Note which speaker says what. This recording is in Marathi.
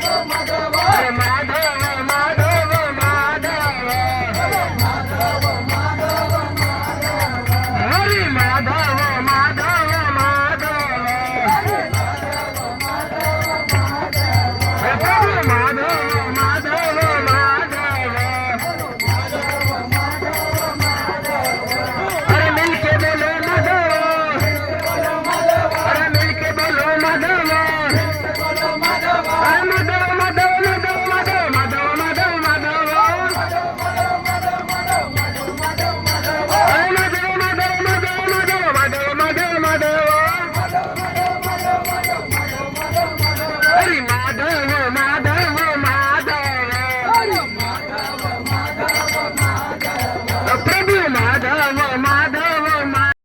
Speaker 1: अरे माधव माधव माधव हरी माधव माधव माधव प्रभु माधव माधव माधव अरे मिलके बोलो माधव अरे मिलके बोलो माधव अरे माधव माधव माधव माधव माधव माधव माधव अरे माधव माधव माधव माधव माधव माधव माधव हरी माधव